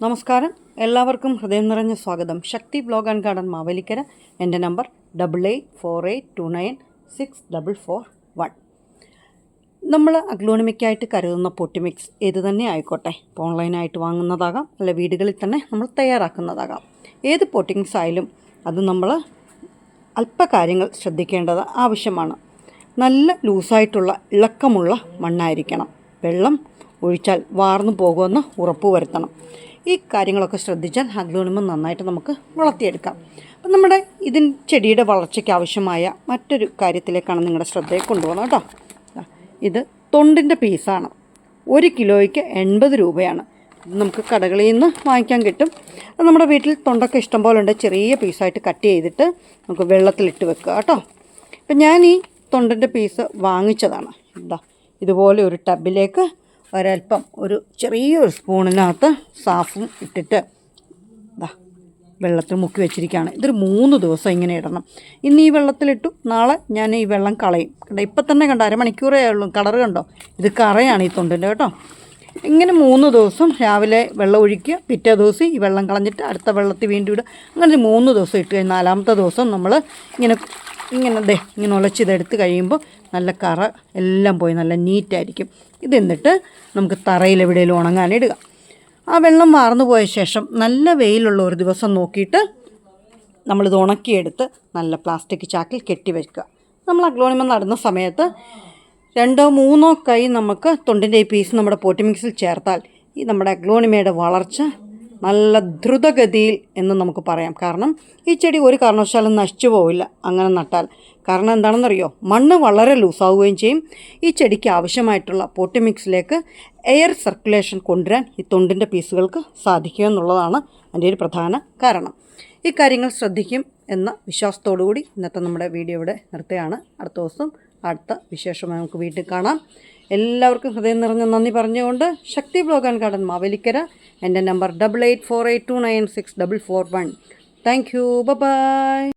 നമസ്കാരം, എല്ലാവർക്കും ഹൃദയം നിറഞ്ഞ സ്വാഗതം. ശക്തി ബ്ലോഗ് ആൻഡ് ഗാർഡൻ മാവേലിക്കര. എൻ്റെ നമ്പർ 8848296441. നമ്മൾ അഗ്ലോണിമിക്കായിട്ട് കരുതുന്ന പൊട്ടിമിക്സ് ഏത് തന്നെ ആയിക്കോട്ടെ, ഇപ്പോൾ ഓൺലൈനായിട്ട് വാങ്ങുന്നതാകാം, അല്ല വീടുകളിൽ തന്നെ നമ്മൾ തയ്യാറാക്കുന്നതാകാം. ഏത് പൊട്ടിമിക്സ് ആയാലും അത് നമ്മൾ അല്പകാര്യങ്ങൾ ശ്രദ്ധിക്കേണ്ടത് ആവശ്യമാണ്. നല്ല ലൂസായിട്ടുള്ള ഇളക്കമുള്ള മണ്ണായിരിക്കണം. വെള്ളം ഒഴിച്ചാൽ വാർന്നു പോകുമെന്ന് ഉറപ്പുവരുത്തണം. ഈ കാര്യങ്ങളൊക്കെ ശ്രദ്ധിച്ചാൽ അഗ്ലോണിമം നന്നായിട്ട് നമുക്ക് വളർത്തിയെടുക്കാം. അപ്പം നമ്മുടെ ചെടിയുടെ വളർച്ചയ്ക്ക് ആവശ്യമായ മറ്റൊരു കാര്യത്തിലേക്കാണ് നിങ്ങളുടെ ശ്രദ്ധയെ കൊണ്ടുപോകുന്നത് കേട്ടോ. ഇത് തൊണ്ടിൻ്റെ പീസാണ്. 1 കിലോയ്ക്ക് 80 രൂപയാണ്. നമുക്ക് കടകളിൽ നിന്ന് വാങ്ങിക്കാൻ കിട്ടും. നമ്മുടെ വീട്ടിൽ തൊണ്ടൊക്കെ ഇഷ്ടം പോലെ ഉണ്ട്. ചെറിയ പീസായിട്ട് കട്ട് ചെയ്തിട്ട് നമുക്ക് വെള്ളത്തിലിട്ട് വെക്കുക കേട്ടോ. അപ്പം ഞാൻ ഈ തൊണ്ടിൻ്റെ പീസ് വാങ്ങിച്ചതാണ്. ഇതുപോലെ ഒരു ടബിലേക്ക് ഒരൽപ്പം ഒരു ചെറിയൊരു സ്പൂണിനകത്ത് സാഫും ഇട്ടിട്ട് വെള്ളത്തിൽ മുക്കി വെച്ചിരിക്കുകയാണ്. ഇതൊരു 3 ദിവസം ഇങ്ങനെ ഇടണം. ഇന്ന് ഈ വെള്ളത്തിലിട്ടു, നാളെ ഞാൻ ഈ വെള്ളം കളയും. ഇപ്പം തന്നെ കണ്ടോ, അരമണിക്കൂറേ ഉള്ളൂ. കളറ് കണ്ടോ, ഇത് കറയാണ് ഈ തൊണ്ടിൻ്റെ കേട്ടോ. ഇങ്ങനെ 3 ദിവസം രാവിലെ വെള്ളം ഒഴിക്കുക, പിറ്റേ ദിവസം ഈ വെള്ളം കളഞ്ഞിട്ട് അടുത്ത വെള്ളത്തിൽ വീണ്ടും ഇടുക. അങ്ങനെ 3 ദിവസം ഇട്ട് കഴിഞ്ഞ് 4-ാമത്തെ ദിവസം നമ്മൾ ഇങ്ങനെ ഉലച്ചിതെടുത്ത് കഴിയുമ്പോൾ നല്ല കറ എല്ലാം പോയി നല്ല നീറ്റായിരിക്കും. എന്നിട്ട് നമുക്ക് തറയിൽ എവിടെയെങ്കിലും ഉണങ്ങാനിടുക. ആ വെള്ളം വാർന്നു പോയ ശേഷം നല്ല വെയിലുള്ള ഒരു ദിവസം നോക്കിയിട്ട് നമ്മളിത് ഉണക്കിയെടുത്ത് നല്ല പ്ലാസ്റ്റിക് ചാക്കിൽ കെട്ടിവെക്കുക. നമ്മൾ അഗ്ലോണിമം നടുന്ന സമയത്ത് 2-3 കൈ നമുക്ക് തൊണ്ടിൻ്റെ ഈ പീസ് നമ്മുടെ പോട്ടിമിക്സിൽ ചേർത്താൽ ഈ നമ്മുടെ അഗ്ലോണിമയുടെ വളർച്ച നല്ല ദ്രുതഗതിയിൽ എന്ന് നമുക്ക് പറയാം. കാരണം ഈ ചെടി ഒരു കാരണവശാലും നശിച്ചു പോവില്ല അങ്ങനെ നട്ടാൽ. കാരണം എന്താണെന്നറിയോ, മണ്ണ് വളരെ ലൂസാവുകയും ചെയ്യും. ഈ ചെടിക്ക് ആവശ്യമായിട്ടുള്ള പോട്ടിമിക്സിലേക്ക് എയർ സർക്കുലേഷൻ കൊണ്ടുവരാൻ ഈ തൊണ്ടിൻ്റെ പീസുകൾക്ക് സാധിക്കുക എന്നുള്ളതാണ് അതിൻ്റെ ഒരു പ്രധാന കാരണം. ഈ കാര്യങ്ങൾ ശ്രദ്ധിക്കും എന്ന വിശ്വാസത്തോടു കൂടി ഇന്നത്തെ നമ്മുടെ വീഡിയോ ഇവിടെ നിർത്തുകയാണ്. അടുത്ത ദിവസം അടുത്ത വിശേഷമായി നമുക്ക് വീട്ടിൽ കാണാം. എല്ലാവർക്കും ഹൃദയം നിറഞ്ഞ നന്ദി പറഞ്ഞുകൊണ്ട് ശക്തി ബ്ലോഗ് ആൻഡ് ഗാർഡൻ മാവേലിക്കര. എൻ്റെ നമ്പർ 8848296441. Thank you. ബൈ.